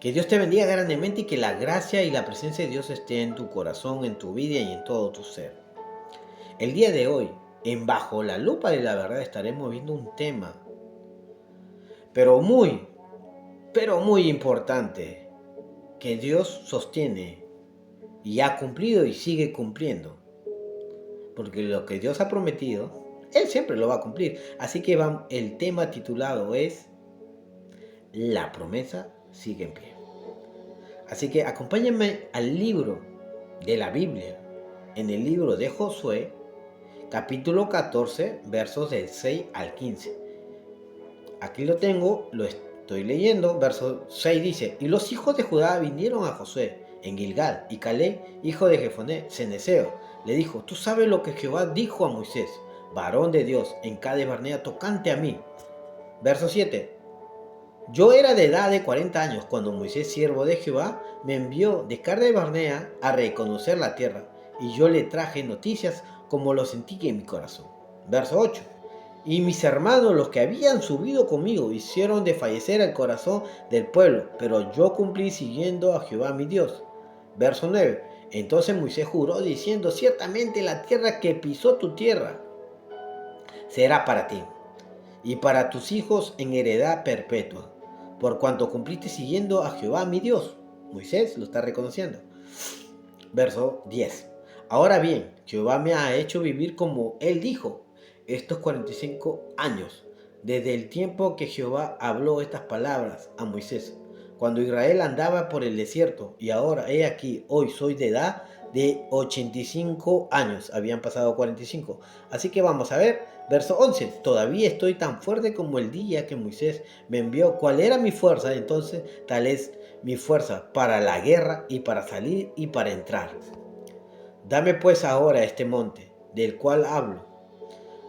Que Dios te bendiga grandemente y que la gracia y la presencia de Dios esté en tu corazón, en tu vida y en todo tu ser. El día de hoy, en Bajo la Lupa de la Verdad, estaremos viendo un tema, pero muy importante, que Dios sostiene y ha cumplido y sigue cumpliendo. Porque lo que Dios ha prometido, Él siempre lo va a cumplir. Así que el tema titulado es La promesa sigue en pie. Así que acompáñenme al libro de la Biblia, en el libro de Josué, capítulo 14, versos del 6 al 15. Aquí lo tengo, lo estoy leyendo. Verso 6 dice: Y los hijos de Judá vinieron a Josué en Gilgal, y Caleb, hijo de Jefoné, ceneseo, le dijo: Tú sabes lo que Jehová dijo a Moisés, varón de Dios, en Cades Barnea, tocante a mí. Verso 7: Yo era de edad de 40 años cuando Moisés, siervo de Jehová, me envió de Cades Barnea a reconocer la tierra, y yo le traje noticias como lo sentí en mi corazón. Verso 8: Y mis hermanos, los que habían subido conmigo, hicieron desfallecer el corazón del pueblo, pero yo cumplí siguiendo a Jehová mi Dios. Verso 9: Entonces Moisés juró diciendo: Ciertamente la tierra que pisó tu tierra será para ti y para tus hijos en heredad perpetua, por cuanto cumpliste siguiendo a Jehová mi Dios. Moisés lo está reconociendo. Verso 10: Ahora bien, Jehová me ha hecho vivir como él dijo, estos 45 años, desde el tiempo que Jehová habló estas palabras a Moisés, cuando Israel andaba por el desierto, y ahora he aquí, hoy soy de edad de 85 años, habían pasado 45. Así que vamos a ver, verso 11: Todavía estoy tan fuerte como el día que Moisés me envió. ¿Cuál era mi fuerza? Entonces, tal es mi fuerza para la guerra y para salir y para entrar. Dame pues ahora este monte, del cual hablo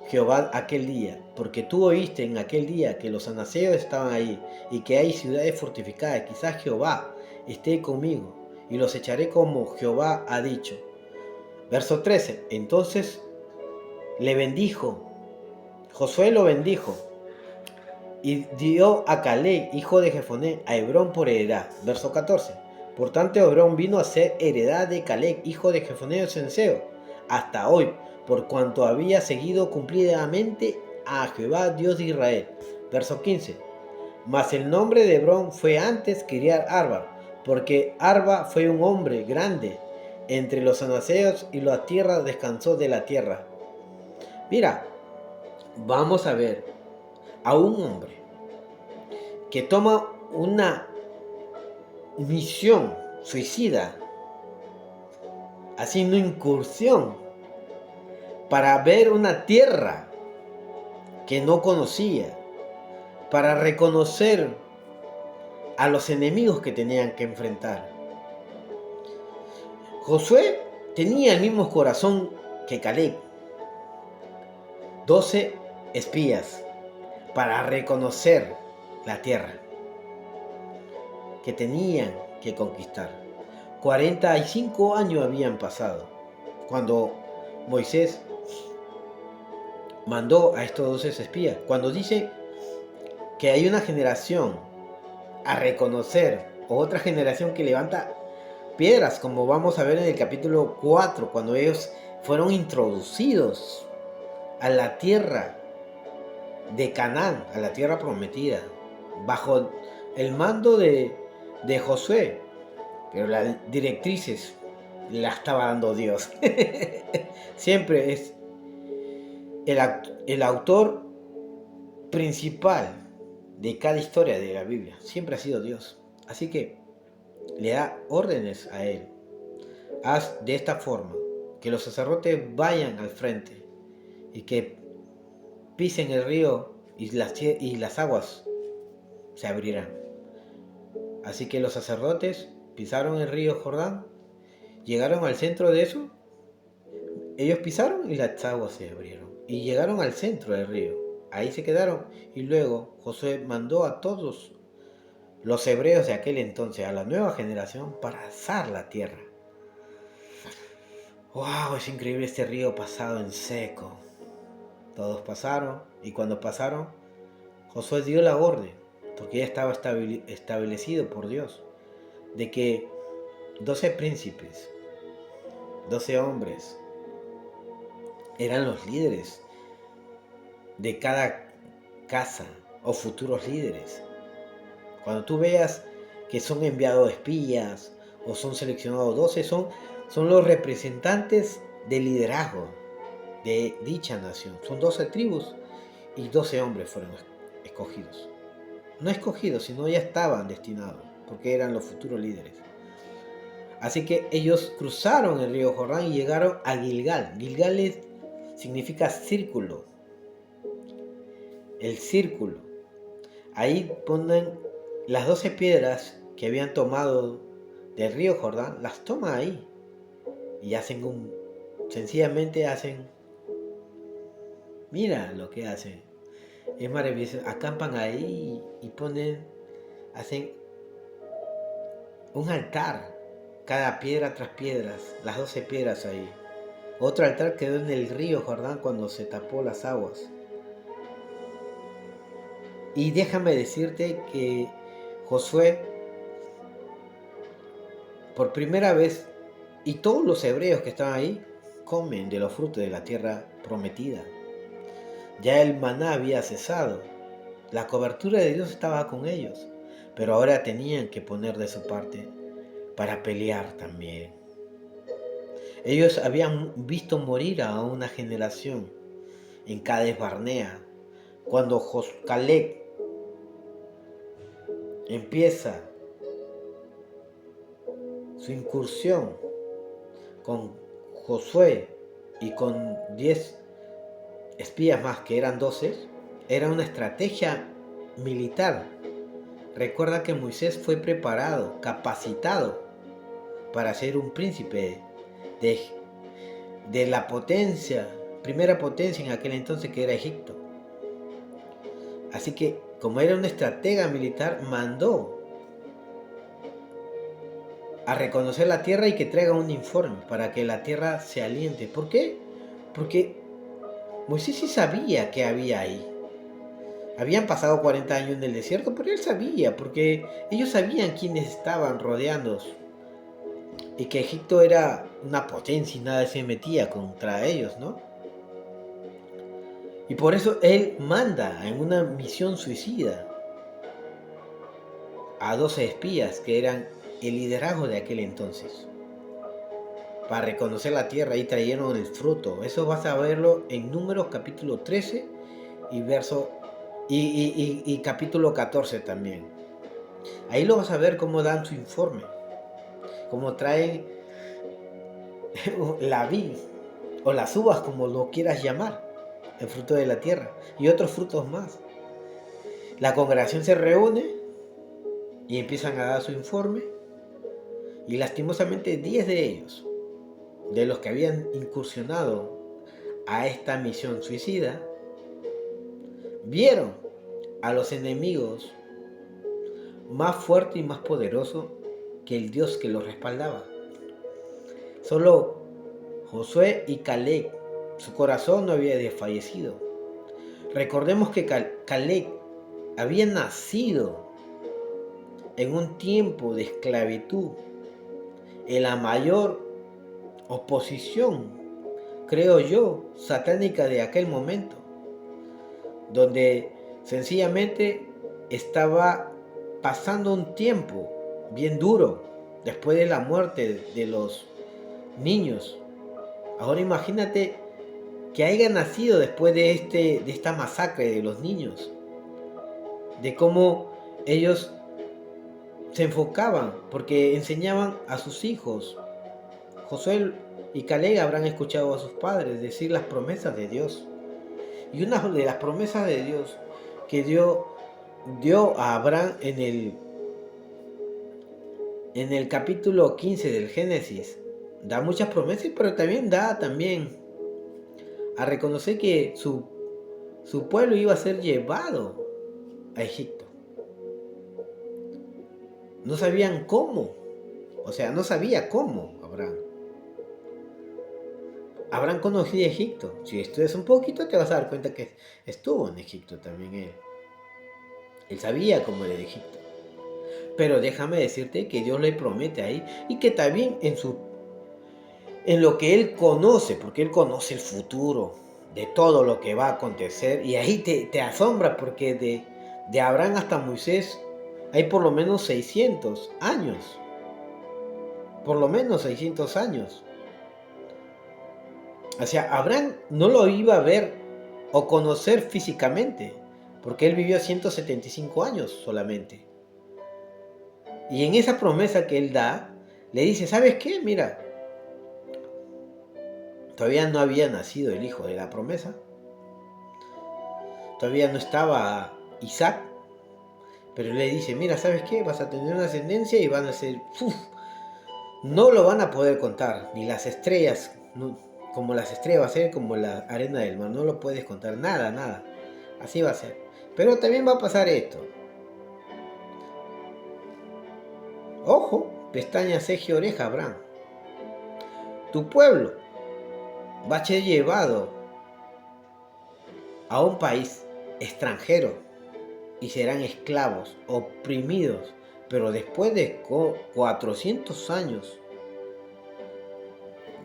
Jehová aquel día, porque tú oíste en aquel día que los anaseos estaban ahí y que hay ciudades fortificadas. Quizás Jehová esté conmigo y los echaré como Jehová ha dicho. Verso 13: Entonces le bendijo, Josué lo bendijo y dio a Caleb, hijo de Jefoné, a Hebrón por heredad. Verso 14: Por tanto, Hebrón vino a ser heredad de Caleb, hijo de Jefoné el ceneseo, hasta hoy, por cuanto había seguido cumplidamente a Jehová, Dios de Israel. Verso 15: Mas el nombre de Hebrón fue antes Kiriat Arba, porque Arba fue un hombre grande entre los anaseos, y la tierra descansó de la tierra. Mira, vamos a ver a un hombre que toma una misión suicida, haciendo incursión para ver una tierra que no conocía, para reconocer a los enemigos que tenían que enfrentar. Josué tenía el mismo corazón que Caleb, 12 espías para reconocer la tierra que tenían que conquistar. 45 años habían pasado cuando Moisés mandó a estos 12 espías. Cuando dice que hay una generación a reconocer, o otra generación que levanta piedras, como vamos a ver en el capítulo 4, cuando ellos fueron introducidos a la tierra de Canaán, a la tierra prometida, bajo el mando de Josué, pero las directrices las estaba dando Dios. Siempre es el autor principal de cada historia de la Biblia, siempre ha sido Dios. Así que le da órdenes a él: haz de esta forma, que los sacerdotes vayan al frente y que pisen el río y las aguas se abrirán. Así que los sacerdotes pisaron el río Jordán, llegaron al centro de eso, ellos pisaron y las aguas se abrieron y llegaron al centro del río. Ahí se quedaron, y luego Josué mandó a todos los hebreos de aquel entonces, a la nueva generación, para alzar la tierra. ¡Wow! Es increíble este río pasado en seco. Todos pasaron, y cuando pasaron, Josué dio la orden, porque ya estaba establecido por Dios. de que 12 príncipes, 12 hombres, eran los líderes de cada casa o futuros líderes. Cuando tú veas que son enviados espías o son seleccionados 12, son los representantes del liderazgo de dicha nación. Son 12 tribus y 12 hombres fueron escogidos. No escogidos, sino ya estaban destinados, porque eran los futuros líderes. Así que ellos cruzaron el río Jordán y llegaron a Gilgal. Gilgal significa círculo. El círculo. Ahí ponen las 12 piedras que habían tomado del río Jordán, las toman ahí. Y sencillamente hacen, mira lo que hacen. Es maravilloso. Acampan ahí y hacen un altar. Cada piedra tras piedras, las 12 piedras ahí. Otro altar quedó en el río Jordán cuando se tapó las aguas. Y déjame decirte que Josué, por primera vez, y todos los hebreos que estaban ahí, comen de los frutos de la tierra prometida. Ya el maná había cesado. La cobertura de Dios estaba con ellos. Pero ahora tenían que poner de su parte para pelear también. Ellos habían visto morir a una generación en Cades Barnea. Cuando Caleb empieza su incursión con Josué y con 10 espías más, que eran 12, era una estrategia militar. Recuerda que Moisés fue preparado, capacitado para ser un príncipe de la primera potencia en aquel entonces, que era Egipto. Así que, como era un estratega militar, mandó a reconocer la tierra y que traiga un informe para que la tierra se aliente. ¿Por qué? Porque Moisés sí sabía que había ahí. Habían pasado 40 años en el desierto, pero él sabía, porque ellos sabían quiénes estaban rodeándolos y que Egipto era una potencia y nada se metía contra ellos, ¿no? Y por eso él manda en una misión suicida a 12 espías que eran el liderazgo de aquel entonces, para reconocer la tierra, y trajeron el fruto. Eso vas a verlo en Números capítulo 13 y capítulo 14 también. Ahí lo vas a ver cómo dan su informe, cómo traen la vid o las uvas, como lo quieras llamar, el fruto de la tierra y otros frutos más. La congregación se reúne y empiezan a dar su informe, y lastimosamente 10 de ellos, de los que habían incursionado a esta misión suicida, vieron a los enemigos más fuerte y más poderoso que el Dios que los respaldaba. Solo Josué y Caleb, su corazón no había desfallecido. Recordemos que Caleb había nacido en un tiempo de esclavitud, en la mayor oposición, creo yo, satánica de aquel momento, donde sencillamente estaba pasando un tiempo bien duro después de la muerte de los niños. Ahora imagínate que haya nacido después de esta masacre de los niños, de cómo ellos se enfocaban, porque enseñaban a sus hijos. Josué y Caleb habrán escuchado a sus padres decir las promesas de Dios. Y una de las promesas de Dios que dio a Abraham en el capítulo 15 del Génesis, da muchas promesas, pero también da a reconocer que su pueblo iba a ser llevado a Egipto. No sabían cómo, no sabía cómo Abraham. Abraham conocía Egipto. Si estudias un poquito te vas a dar cuenta que estuvo en Egipto también él. Él sabía cómo era Egipto. Pero déjame decirte que Dios le promete ahí y que también en lo que Él conoce, porque Él conoce el futuro de todo lo que va a acontecer. Y ahí te asombra porque de Abraham hasta Moisés hay por lo menos 600 años. Por lo menos 600 años. O sea, Abraham no lo iba a ver o conocer físicamente, porque él vivió 175 años solamente. Y en esa promesa que él da, le dice, ¿sabes qué? Mira, todavía no había nacido el hijo de la promesa. Todavía no estaba Isaac. Pero le dice, mira, ¿sabes qué? Vas a tener una ascendencia y van a ser... ¡uf! No lo van a poder contar, ni las estrellas, no, como las estrellas va a ser como la arena del mar, no lo puedes contar, nada, nada. Así va a ser. Pero también va a pasar esto. Ojo, pestaña, ceja y oreja, Abraham. Tu pueblo va a ser llevado a un país extranjero y serán esclavos, oprimidos. Pero después de 400 años,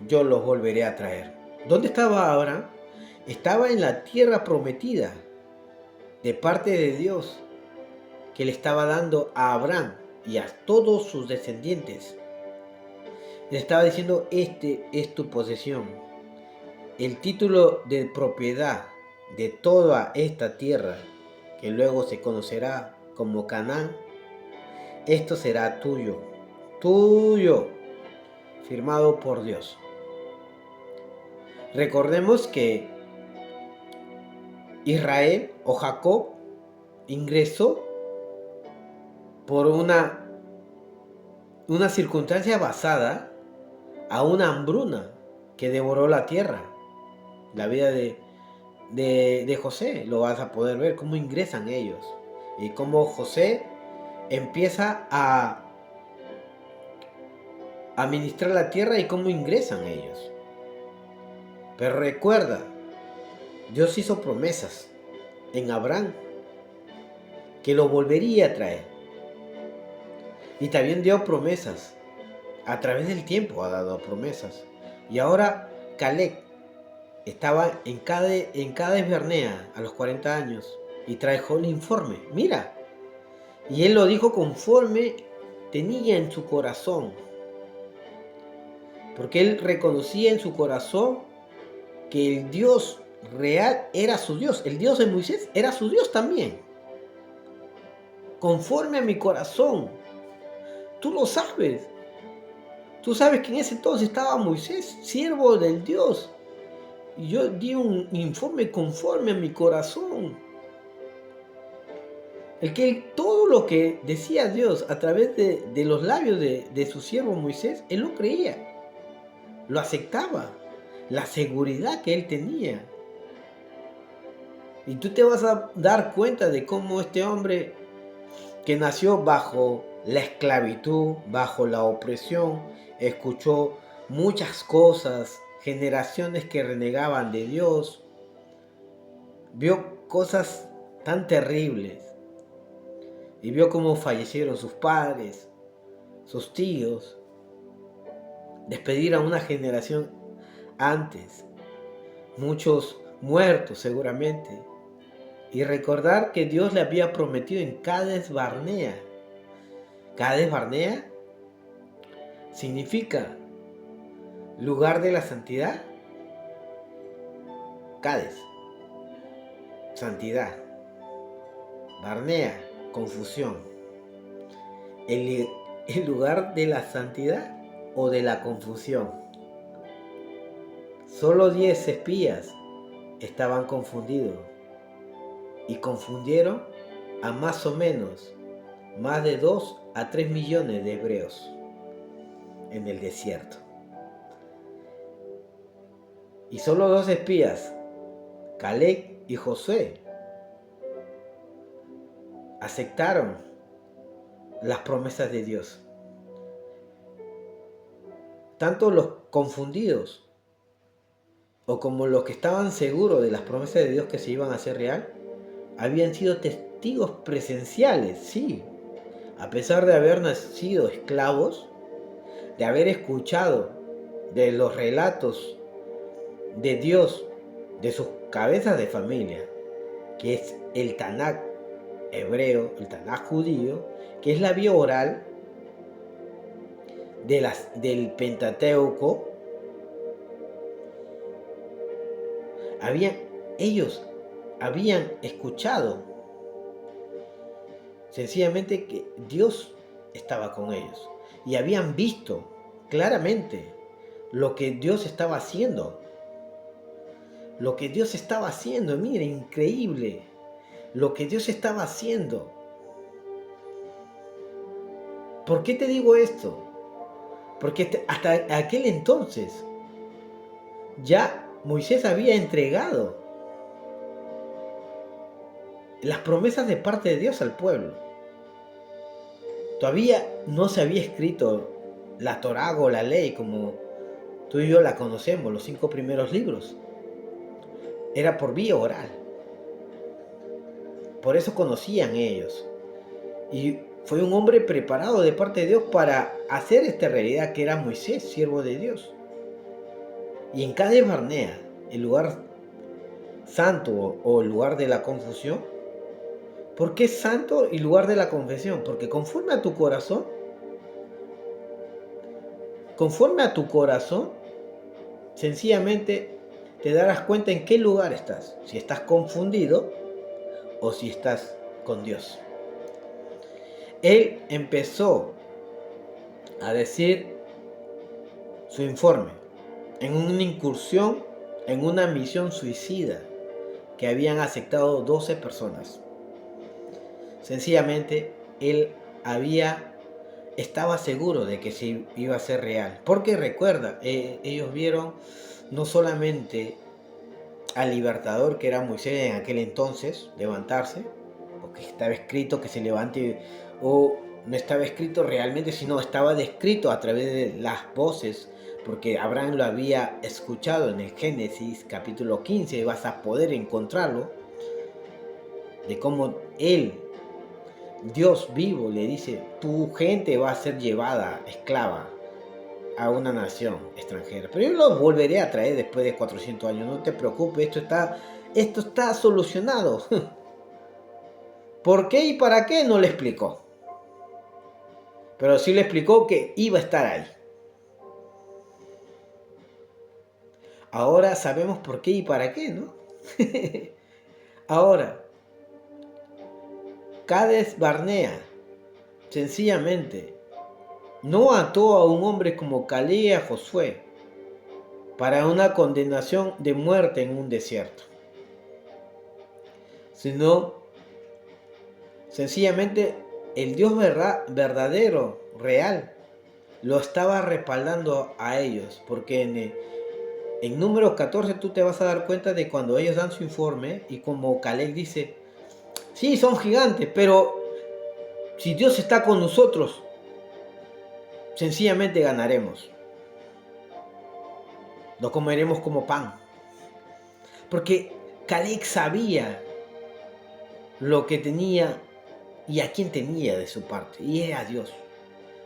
yo los volveré a traer. ¿Dónde estaba Abraham? Estaba en la tierra prometida de parte de Dios que le estaba dando a Abraham y a todos sus descendientes. Le estaba diciendo, este es tu posesión. El título de propiedad de toda esta tierra, que luego se conocerá como Canaán, esto será tuyo, tuyo, firmado por Dios. Recordemos que Israel o Jacob ingresó por una circunstancia basada a una hambruna que devoró la tierra. La vida de José lo vas a poder ver, cómo ingresan ellos y cómo José empieza a administrar la tierra y cómo ingresan ellos. Pero recuerda, Dios hizo promesas en Abraham que lo volvería a traer. Y también dio promesas. A través del tiempo ha dado promesas. Y ahora Caleb estaba en Cades Barnea a los 40 años y trajo el informe. Mira. Y él lo dijo conforme tenía en su corazón. Porque él reconocía en su corazón que el Dios real era su Dios. El Dios de Moisés era su Dios también. Conforme a mi corazón. Tú lo sabes. Tú sabes que en ese entonces estaba Moisés, siervo del Dios. Y yo di un informe conforme a mi corazón. El que todo lo que decía Dios a través de los labios de su siervo Moisés, él lo creía. Lo aceptaba. La seguridad que él tenía. Y tú te vas a dar cuenta de cómo este hombre que nació bajo la esclavitud, bajo la opresión, escuchó muchas cosas, generaciones que renegaban de Dios, vio cosas tan terribles y vio cómo fallecieron sus padres, sus tíos, despedir a una generación antes, muchos muertos seguramente, y recordar que Dios le había prometido en Cades Barnea. Cades Barnea significa lugar de la santidad. Cades, santidad. Barnea, confusión. El lugar de la santidad o de la confusión. Solo 10 espías estaban confundidos y confundieron a más o menos más de 2 a 3 millones de hebreos en el desierto. Y solo 2 espías, Caleb y Josué, aceptaron las promesas de Dios. Tanto los confundidos o como los que estaban seguros de las promesas de Dios que se iban a hacer real, habían sido testigos presenciales, sí. a pesar de haber nacido esclavos, de haber escuchado de los relatos de Dios, de sus cabezas de familia, que es el Tanaj hebreo, el Tanaj judío, que es la vía oral del Pentateuco, ellos habían escuchado sencillamente que Dios estaba con ellos y habían visto claramente lo que Dios estaba haciendo. Lo que Dios estaba haciendo, mira, increíble. Lo que Dios estaba haciendo. ¿Por qué te digo esto? Porque hasta aquel entonces ya Moisés había entregado las promesas de parte de Dios al pueblo. Todavía no se había escrito la Torá o la ley como tú y yo la conocemos, los 5 primeros libros. Era por vía oral. Por eso conocían ellos. Y fue un hombre preparado de parte de Dios para hacer esta realidad, que era Moisés, siervo de Dios. Y en Cades Barnea, el lugar santo o el lugar de la confusión. ¿Por qué santo y lugar de la confesión? Porque conforme a tu corazón, sencillamente te darás cuenta en qué lugar estás. Si estás confundido o si estás con Dios. Él empezó a decir su informe en una incursión, en una misión suicida que habían aceptado 12 personas. Sencillamente, él estaba seguro de que sí iba a ser real. Porque recuerda, ellos vieron no solamente al libertador, que era Moisés en aquel entonces, levantarse, porque estaba escrito que se levante, o no estaba escrito realmente, sino estaba descrito a través de las voces, porque Abraham lo había escuchado en el Génesis capítulo 15, vas a poder encontrarlo, de cómo Dios vivo, le dice, tu gente va a ser llevada esclava a una nación extranjera, pero yo lo volveré a traer después de 400 años, no te preocupes, esto está solucionado. ¿Por qué y para qué? No le explicó, pero sí le explicó que iba a estar ahí. Ahora sabemos por qué y para qué, ¿no? Ahora, Cades Barnea sencillamente no ató a un hombre como Caleb y a Josué para una condenación de muerte en un desierto, sino sencillamente el Dios verdadero, real, lo estaba respaldando a ellos, porque en Números 14 tú te vas a dar cuenta de cuando ellos dan su informe y como Caleb dice, sí, son gigantes, pero si Dios está con nosotros, sencillamente ganaremos. Lo comeremos como pan. Porque Caleb sabía lo que tenía y a quién tenía de su parte, y era Dios.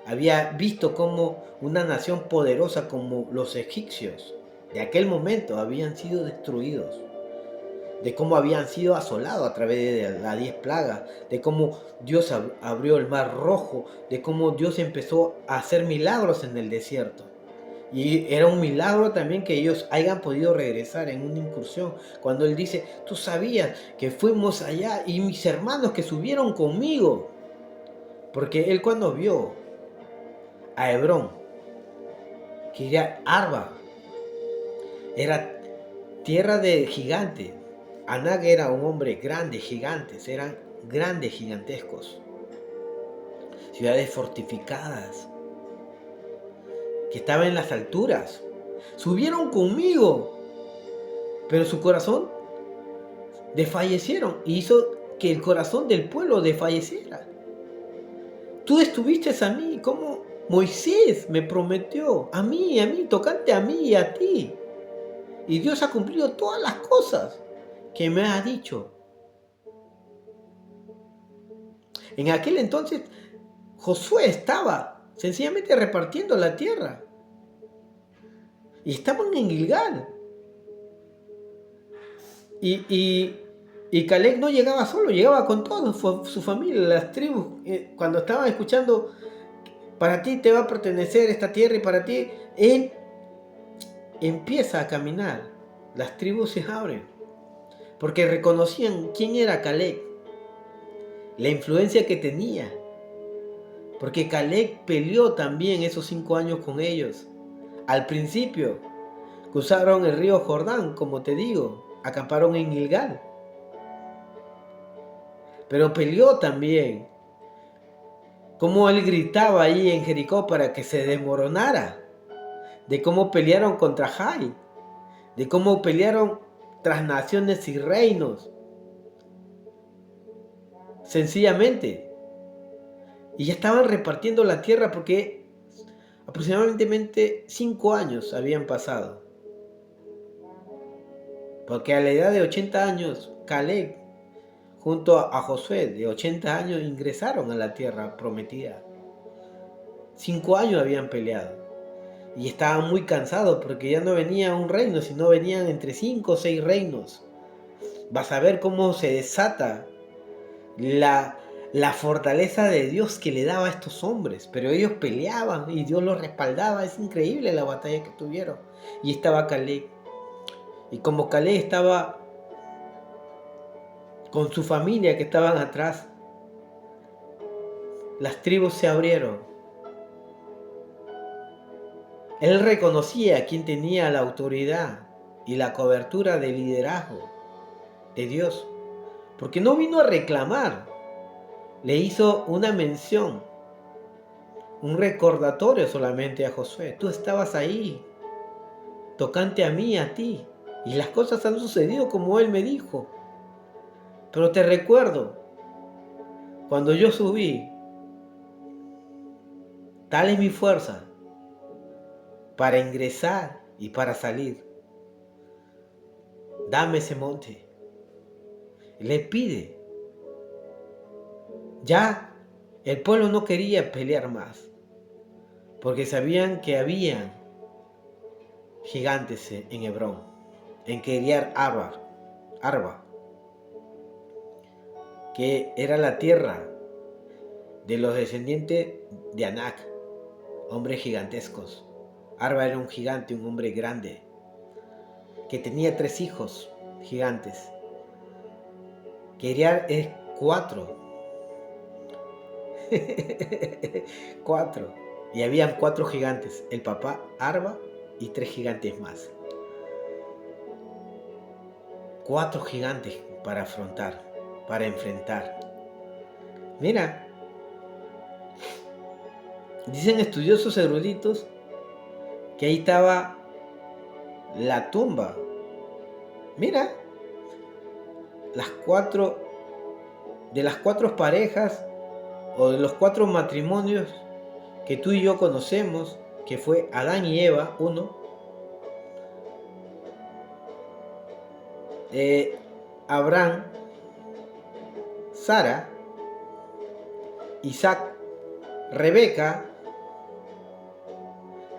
Había visto cómo una nación poderosa como los egipcios de aquel momento habían sido destruidos, de cómo habían sido asolados a través de las 10 plagas, de cómo Dios abrió el mar rojo, de cómo Dios empezó a hacer milagros en el desierto. Y era un milagro también que ellos hayan podido regresar en una incursión. Cuando Él dice, tú sabías que fuimos allá y mis hermanos que subieron conmigo. Porque Él cuando vio a Hebrón, que era Arba, era tierra de gigantes. Anak era un hombre grande, gigantes, eran grandes, gigantescos. Ciudades fortificadas, que estaban en las alturas. Subieron conmigo, pero su corazón desfallecieron y hizo que el corazón del pueblo desfalleciera. Tú estuviste a mí, como Moisés me prometió, a mí, tocante a mí y a ti. Y Dios ha cumplido todas las cosas que me ha dicho. En aquel entonces Josué estaba sencillamente repartiendo la tierra. Y estaban en Gilgal. Y Caleb no llegaba solo, llegaba con toda su familia, las tribus. Cuando estaban escuchando, para ti te va a pertenecer esta tierra y para ti, él empieza a caminar. Las tribus se abren, porque reconocían quién era Caleb, la influencia que tenía. Porque Caleb peleó también esos 5 años con ellos. Al principio, cruzaron el río Jordán, como te digo, acamparon en Gilgal. Pero peleó también. Cómo él gritaba ahí en Jericó para que se desmoronara. De cómo pelearon contra Jai. De cómo pelearon tras naciones y reinos. Sencillamente. Y ya estaban repartiendo la tierra porque aproximadamente 5 años habían pasado. Porque a la edad de 80 años, Caleb, junto a Josué, de 80 años, ingresaron a la tierra prometida. 5 años habían peleado. Y estaban muy cansados porque ya no venía un reino, sino venían entre 5 o 6 reinos. Vas a ver cómo se desata la fortaleza de Dios que le daba a estos hombres. Pero ellos peleaban y Dios los respaldaba. Es increíble la batalla que tuvieron. Y estaba Caleb. Y como Caleb estaba con su familia que estaban atrás, las tribus se abrieron. Él reconocía quién tenía la autoridad y la cobertura de liderazgo de Dios, porque no vino a reclamar, le hizo una mención, un recordatorio solamente a Josué. Tú estabas ahí, tocante a mí, a ti, y las cosas han sucedido como él me dijo. Pero te recuerdo, cuando yo subí, tal es mi fuerza para ingresar y para salir. Dame ese monte. Le pide. Ya el pueblo no quería pelear más, porque sabían que había gigantes en Hebrón, en Kiriat Arba, que era la tierra de los descendientes de Anac, hombres gigantescos. Arba era un gigante, un hombre grande, que tenía 3 hijos gigantes. Kiriat es 4. 4. Y habían 4 gigantes, el papá, Arba y 3 gigantes más. 4 gigantes para afrontar, para enfrentar. Mira, dicen estudiosos eruditos que ahí estaba la tumba. Mira, de las 4 parejas o de los 4 matrimonios que tú y yo conocemos, que fue Adán y Eva, uno, Abraham, Sara, Isaac, Rebeca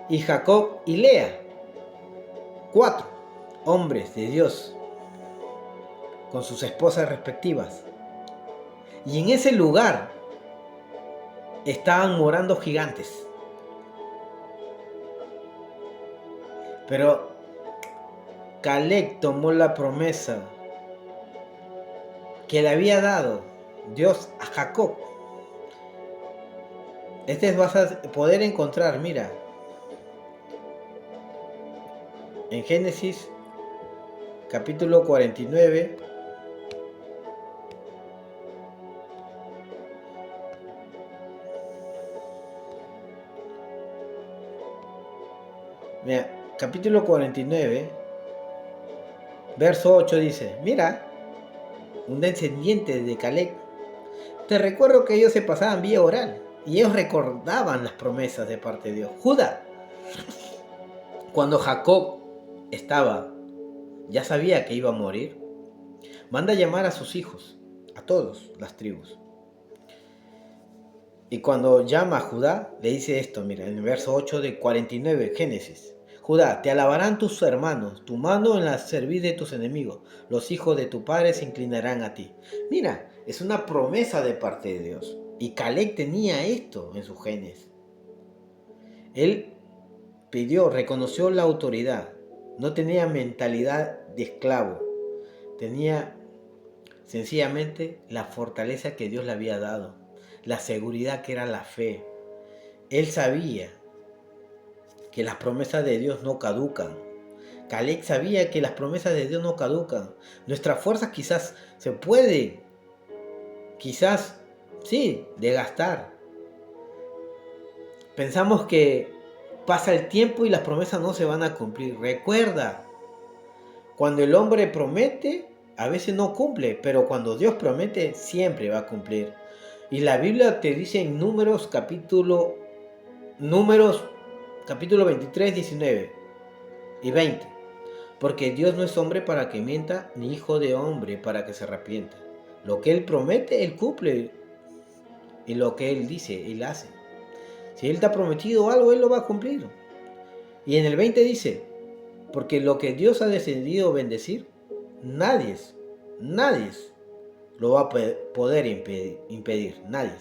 y Jacob y Lea. 4 hombres de Dios con sus esposas respectivas. Y en ese lugar estaban morando gigantes. Pero Caleb tomó la promesa que le había dado Dios a Jacob. Vas a poder encontrar, mira, en Génesis capítulo 49. Mira, capítulo 49, verso 8 dice, mira, un descendiente de Caleb. Te recuerdo que ellos se pasaban vía oral y ellos recordaban las promesas de parte de Dios. Judá, cuando Jacob ya sabía que iba a morir, manda a llamar a sus hijos, a todos las tribus. Y cuando llama a Judá, le dice esto, mira, en el verso 8 de 49, Génesis. Judá, te alabarán tus hermanos, tu mano en la cerviz de tus enemigos, los hijos de tu padre se inclinarán a ti. Mira, es una promesa de parte de Dios. Y Caleb tenía esto en sus genes. Él pidió, reconoció la autoridad, no tenía mentalidad de esclavo, tenía sencillamente la fortaleza que Dios le había dado, la seguridad que era la fe. Él sabía que las promesas de Dios no caducan. Caleb sabía que las promesas de Dios no caducan. Nuestras fuerzas quizás se pueden, quizás sí, desgastar. Pensamos que pasa el tiempo y las promesas no se van a cumplir. Recuerda, cuando el hombre promete, a veces no cumple, pero cuando Dios promete, siempre va a cumplir. Y la Biblia te dice en Números capítulo 23, 19 y 20. Porque Dios no es hombre para que mienta, ni hijo de hombre para que se arrepienta. Lo que Él promete, Él cumple. Y lo que Él dice, Él hace. Si Él te ha prometido algo, Él lo va a cumplir. Y en el 20 dice, porque lo que Dios ha decidido bendecir, nadie lo va a poder impedir. Nadie.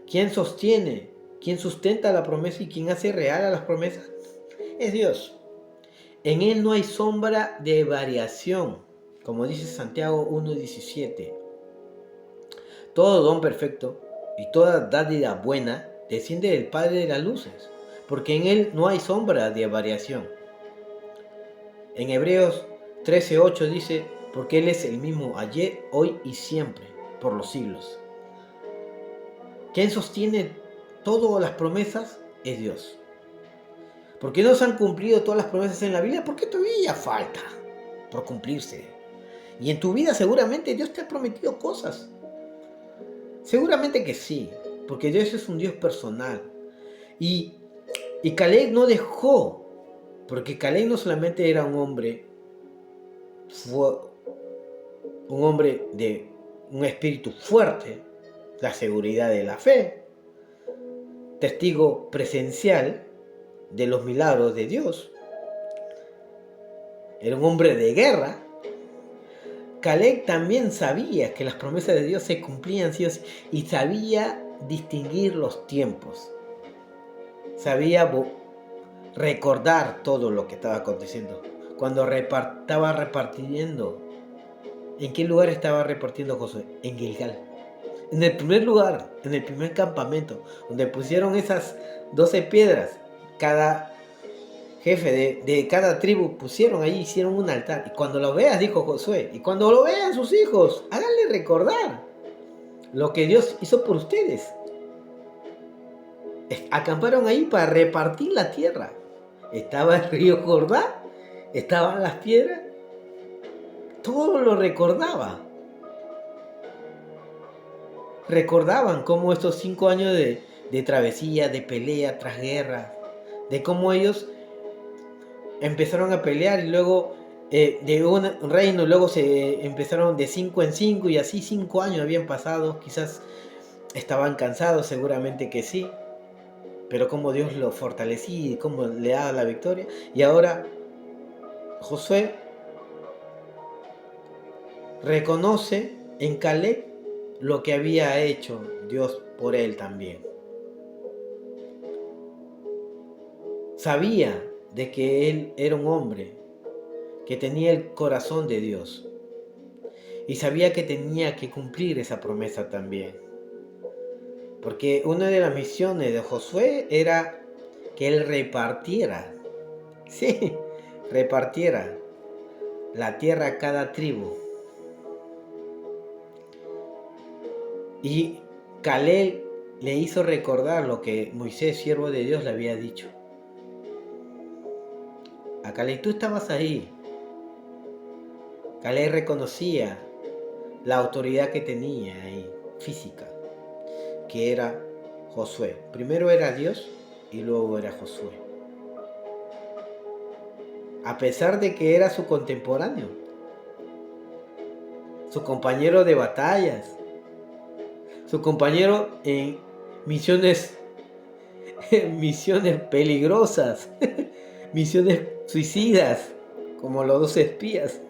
¿Quién sostiene? ¿Quién sustenta la promesa y quién hace real a las promesas? Es Dios. En Él no hay sombra de variación, como dice Santiago 1:17. Todo don perfecto y toda dádiva buena desciende del Padre de las luces, porque en Él no hay sombra de variación. En Hebreos 13:8 dice, porque Él es el mismo ayer, hoy y siempre, por los siglos. ¿Quién sostiene todas las promesas? Es Dios. ¿Por qué no se han cumplido todas las promesas en la Biblia? Porque todavía falta por cumplirse. Y en tu vida seguramente Dios te ha prometido cosas. Seguramente que sí, porque Dios es un Dios personal. Y Caleb no dejó, porque Caleb no solamente era un hombre, fue un hombre de un espíritu fuerte, la seguridad de la fe, testigo presencial de los milagros de Dios. Era un hombre de guerra. Caleb también sabía que las promesas de Dios se cumplían sí o sí, y sabía distinguir los tiempos. Sabía recordar todo lo que estaba aconteciendo. Cuando estaba repartiendo, ¿en qué lugar estaba repartiendo Josué? En Gilgal. En el primer lugar, en el primer campamento, donde pusieron esas 12 piedras. Cada jefe de cada tribu pusieron ahí, hicieron un altar. Y cuando lo veas, dijo Josué, y cuando lo vean sus hijos, háganle recordar lo que Dios hizo por ustedes. Acamparon ahí para repartir la tierra. Estaba el río Jordán, estaban las piedras, todo lo recordaba. Recordaban cómo estos 5 años de travesía, de pelea tras guerra, de cómo ellos empezaron a pelear y luego de un reino, luego se empezaron de 5 en 5 y así 5 años habían pasado, quizás estaban cansados, seguramente que sí, pero cómo Dios lo fortalecía y cómo le daba la victoria. Y ahora Josué reconoce en Caleb lo que había hecho Dios por él también. Sabía de que él era un hombre que tenía el corazón de Dios y sabía que tenía que cumplir esa promesa también. Porque una de las misiones de Josué era que él repartiera la tierra a cada tribu. Y Caleb le hizo recordar lo que Moisés, siervo de Dios, le había dicho. A Caleb, tú estabas ahí. Caleb reconocía la autoridad que tenía ahí, física, que era Josué. Primero era Dios y luego era Josué. A pesar de que era su contemporáneo, su compañero de batallas, su compañero en misiones, misiones peligrosas, misiones suicidas, como los 12 espías.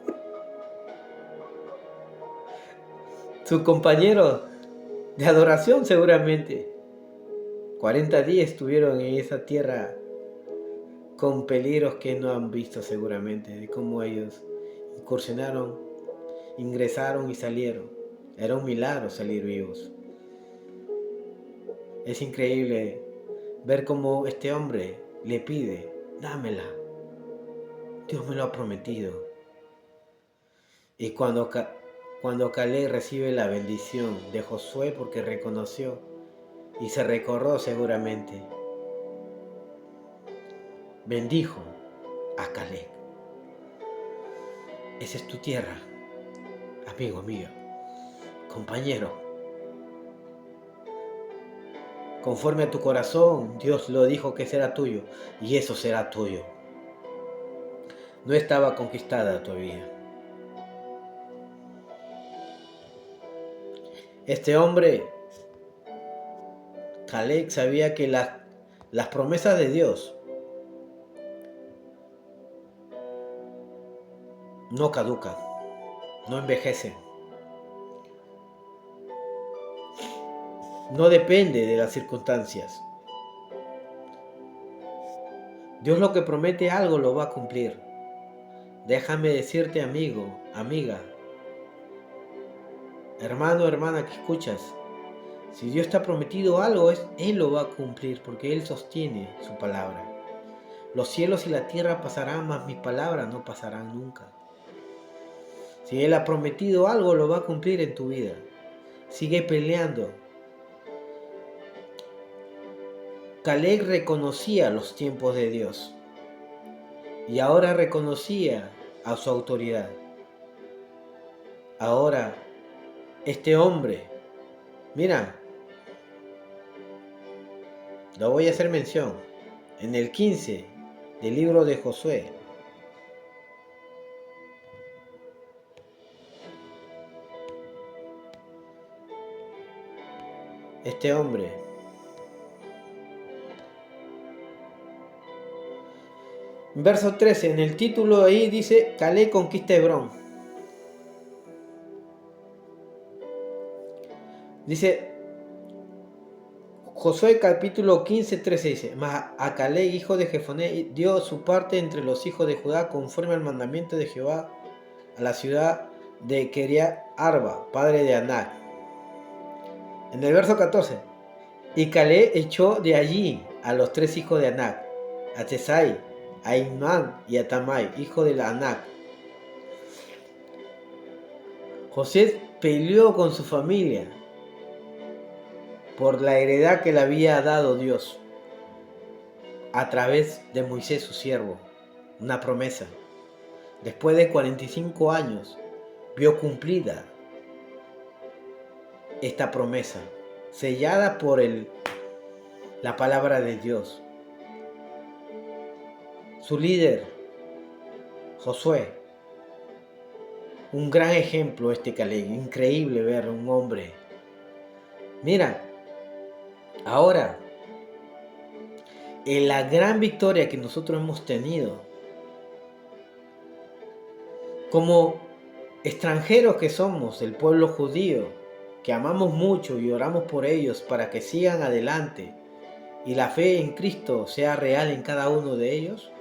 Sus compañeros de adoración seguramente. 40 días estuvieron en esa tierra con peligros que no han visto seguramente, de cómo ellos incursionaron, ingresaron y salieron. Era un milagro salir vivos. Es increíble ver cómo este hombre le pide, dámela. Dios me lo ha prometido. Y cuando Caleb recibe la bendición de Josué porque reconoció y se recordó seguramente, bendijo a Caleb. Esa es tu tierra, amigo mío, compañero. Conforme a tu corazón, Dios lo dijo que será tuyo y eso será tuyo. No estaba conquistada todavía. Este hombre, Caleb, sabía que las promesas de Dios no caducan, no envejecen. No depende de las circunstancias. Dios lo que promete algo lo va a cumplir. Déjame decirte, amigo, amiga, hermano, hermana que escuchas, si Dios te ha prometido algo, Él lo va a cumplir porque Él sostiene su palabra. Los cielos y la tierra pasarán, mas mis palabras no pasarán nunca. Si Él ha prometido algo, lo va a cumplir en tu vida. Sigue peleando. Caleb reconocía los tiempos de Dios y ahora reconocía a su autoridad. Ahora, este hombre, mira, lo voy a hacer mención, en el 15 del libro de Josué. Este hombre verso 13, en el título ahí dice, Caleb conquista Hebrón. Dice, Josué capítulo 15, 13 dice, mas a Caleb, hijo de Jefoné, dio su parte entre los hijos de Judá conforme al mandamiento de Jehová a la ciudad de Kiriat Arba, padre de Anac. En el verso 14, y Caleb echó de allí a los 3 hijos de Anac, a Tesai, a Imán y a Tamai, hijo de Anac. José peleó con su familia por la heredad que le había dado Dios a través de Moisés, su siervo, una promesa. Después de 45 años, vio cumplida esta promesa, sellada por la palabra de Dios. Su líder, Josué, un gran ejemplo este Caleb, increíble ver un hombre. Mira, ahora, en la gran victoria que nosotros hemos tenido, como extranjeros que somos, el pueblo judío, que amamos mucho y oramos por ellos para que sigan adelante y la fe en Cristo sea real en cada uno de ellos,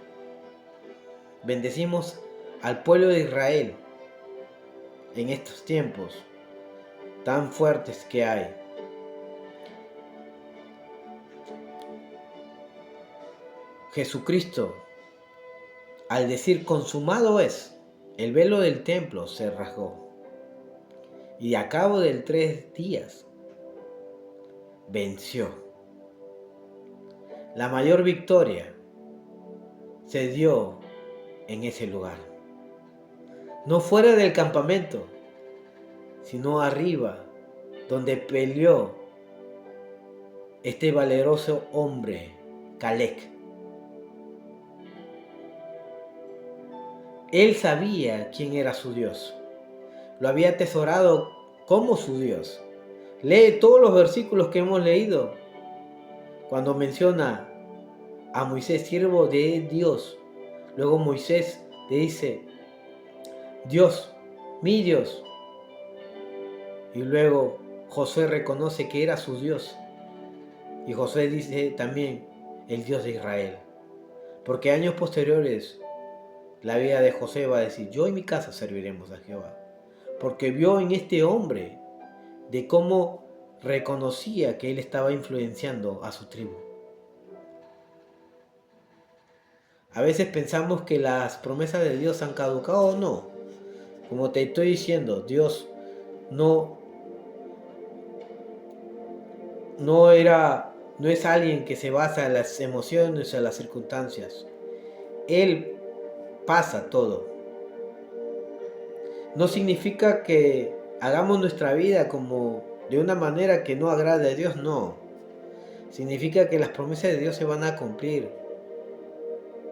bendecimos al pueblo de Israel en estos tiempos tan fuertes que hay. Jesucristo, al decir consumado es, el velo del templo se rasgó. Y a cabo de 3 días venció. La mayor victoria se dio en ese lugar. No fuera del campamento, sino arriba, donde peleó este valeroso hombre, Caleb. Él sabía quién era su Dios. Lo había atesorado como su Dios. Lee todos los versículos que hemos leído Cuando menciona a Moisés, siervo de Dios, luego Moisés le dice, Dios, mi Dios. Y luego Josué reconoce que era su Dios. Y Josué dice también, el Dios de Israel. Porque años posteriores, la vida de José va a decir, yo y mi casa serviremos a Jehová. Porque vio en este hombre de cómo reconocía que él estaba influenciando a su tribu. A veces pensamos que las promesas de Dios han caducado o no. Como te estoy diciendo, Dios no es alguien que se basa en las emociones o en las circunstancias. Él pasa todo. No significa que hagamos nuestra vida como de una manera que no agrade a Dios, no. Significa que las promesas de Dios se van a cumplir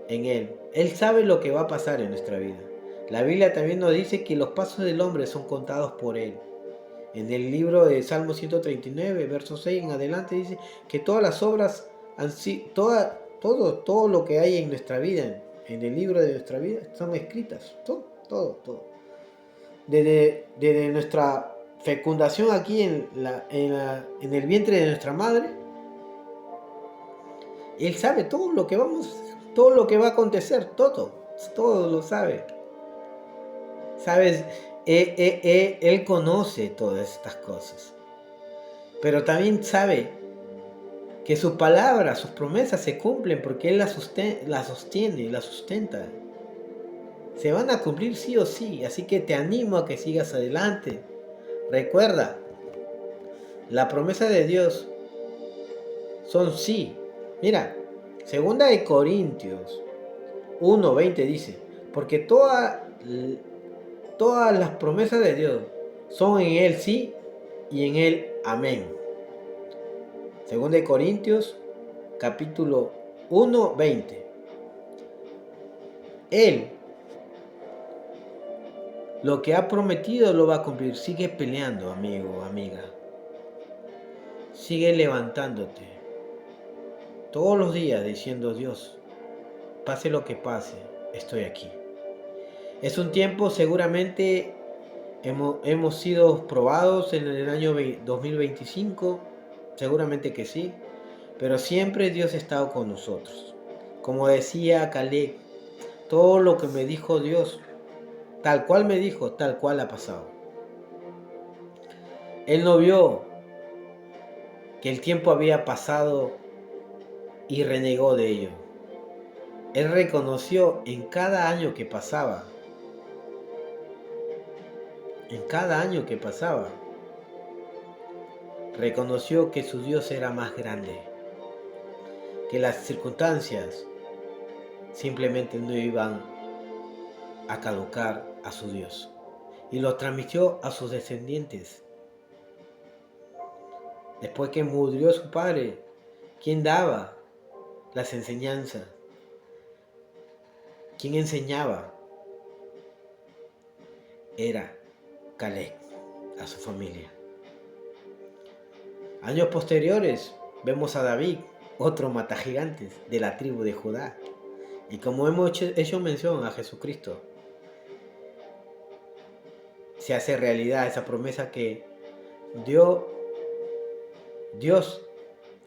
en Él. Él sabe lo que va a pasar en nuestra vida. La Biblia también nos dice que los pasos del hombre son contados por Él. En el libro de Salmo 139, verso 6 en adelante dice que todas las obras, todo lo que hay en nuestra vida, en el libro de nuestra vida, son escritas. Todo. Desde nuestra fecundación aquí en el vientre de nuestra madre, Él sabe todo lo que vamos a hacer, todo lo que va a acontecer, todo lo sabe. ¿Sabes? Él conoce todas estas cosas. Pero también sabe que su palabra, sus promesas se cumplen porque Él las sostiene, las sustenta. Se van a cumplir sí o sí. Así que te animo a que sigas adelante. Recuerda, la promesa de Dios son sí. Mira, 2 Corintios 1:20 dice, porque todas las promesas de Dios son en Él sí y en Él amén. 2 Corintios capítulo 1:20. Él lo que ha prometido lo va a cumplir. Sigue peleando, amigo, amiga. Sigue levantándote todos los días diciendo, Dios, pase lo que pase, estoy aquí. Es un tiempo, seguramente hemos sido probados en el año 2025, seguramente que sí, pero siempre Dios ha estado con nosotros. Como decía Caleb, todo lo que me dijo Dios, tal cual me dijo, tal cual ha pasado. Él no vio que el tiempo había pasado y renegó de ello. Él reconoció en cada año que pasaba, reconoció que su Dios era más grande, que las circunstancias simplemente no iban a caducar a su Dios. Y lo transmitió a sus descendientes. Después que murió su padre, ¿quién daba las enseñanzas? ¿Quién enseñaba? Era Caleb a su familia. Años posteriores vemos a David, otro matagigantes de la tribu de Judá. Y como hemos hecho mención a Jesucristo, se hace realidad esa promesa que Dios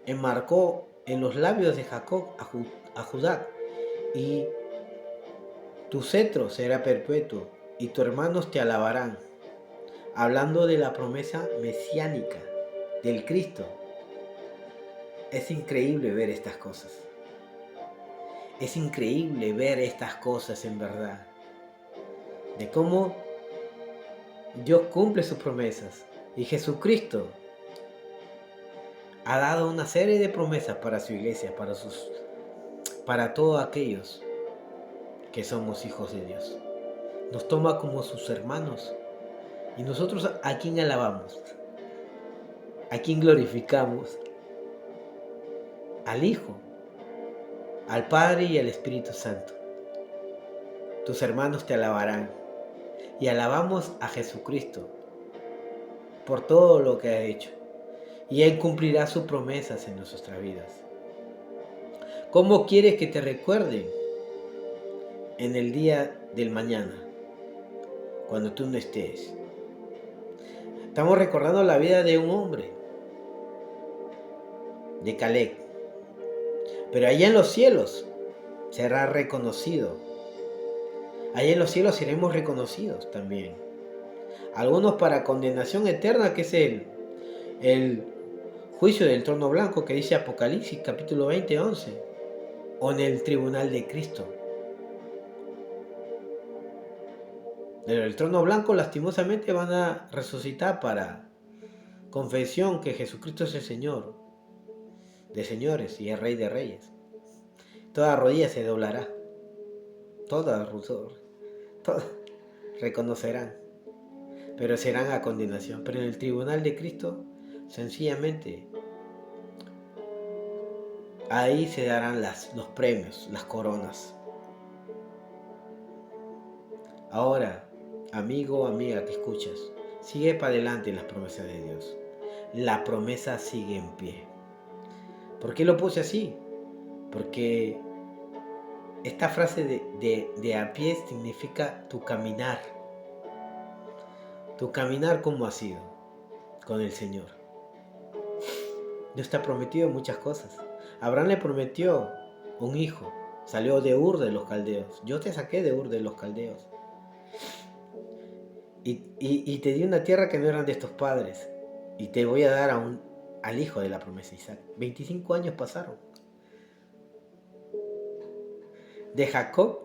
enmarcó en los labios de Jacob a Judá. Y tu cetro será perpetuo y tus hermanos te alabarán. Hablando de la promesa mesiánica del Cristo. Es increíble ver estas cosas. Es increíble ver estas cosas en verdad. De cómo Dios cumple sus promesas. Y Jesucristo ha dado una serie de promesas para su iglesia, para todos aquellos que somos hijos de Dios. Nos toma como sus hermanos. Y nosotros, ¿a quién alabamos? ¿A quién glorificamos? Al Hijo, al Padre y al Espíritu Santo. Tus hermanos te alabarán. Y alabamos a Jesucristo por todo lo que ha hecho. Y Él cumplirá sus promesas en nuestras vidas. ¿Cómo quieres que te recuerden en el día del mañana, cuando tú no estés? Estamos recordando la vida de un hombre, de Caleb, pero allá en los cielos será reconocido. Allá en los cielos seremos reconocidos también. Algunos para condenación eterna, que es el juicio del trono blanco que dice Apocalipsis capítulo 20, 11, o en el tribunal de Cristo. Pero el trono blanco lastimosamente van a resucitar para confesión que Jesucristo es el Señor de señores y el Rey de reyes. Toda rodilla se doblará, todas reconocerán, pero serán a condenación. Pero en el tribunal de Cristo, sencillamente, ahí se darán los premios, las coronas. Ahora, amigo o amiga que escuchas, sigue para adelante en las promesas de Dios. La promesa sigue en pie. ¿Por qué lo puse así? Porque esta frase de a pie significa tu caminar. Tu caminar, ¿cómo ha sido? Con el Señor. Dios te ha prometido muchas cosas. Abraham le prometió un hijo. Salió de Ur de los Caldeos. Yo te saqué de Ur de los Caldeos. Y te di una tierra que no eran de estos padres. Y te voy a dar al hijo de la promesa, Isaac. 25 años pasaron. De Jacob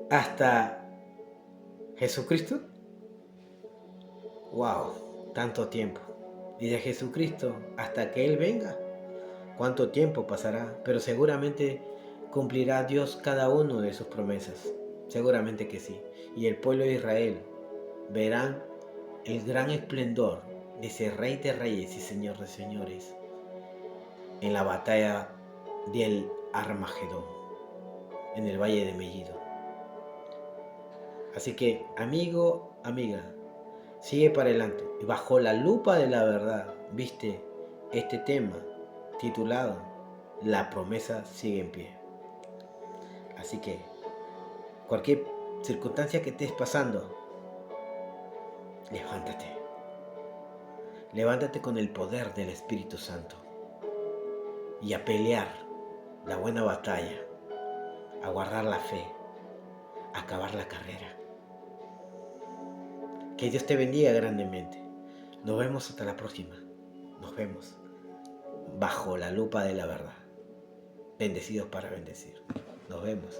hasta Jesucristo. Wow, tanto tiempo. Y de Jesucristo hasta que Él venga, ¿cuánto tiempo pasará? Pero seguramente cumplirá Dios cada una de sus promesas. Seguramente que sí. Y el pueblo de Israel verán el gran esplendor de ese Rey de Reyes y Señor de Señores en la batalla del Armagedón, en el Valle de Megiddo. Así que, amigo, amiga, sigue para adelante. Y bajo la lupa de la verdad, viste este tema titulado La promesa sigue en pie. Así que, cualquier circunstancia que estés pasando, levántate. Levántate con el poder del Espíritu Santo y a pelear la buena batalla, a guardar la fe, a acabar la carrera. Que Dios te bendiga grandemente. Nos vemos hasta la próxima. Nos vemos bajo la lupa de la verdad. Bendecidos para bendecir. Nos vemos.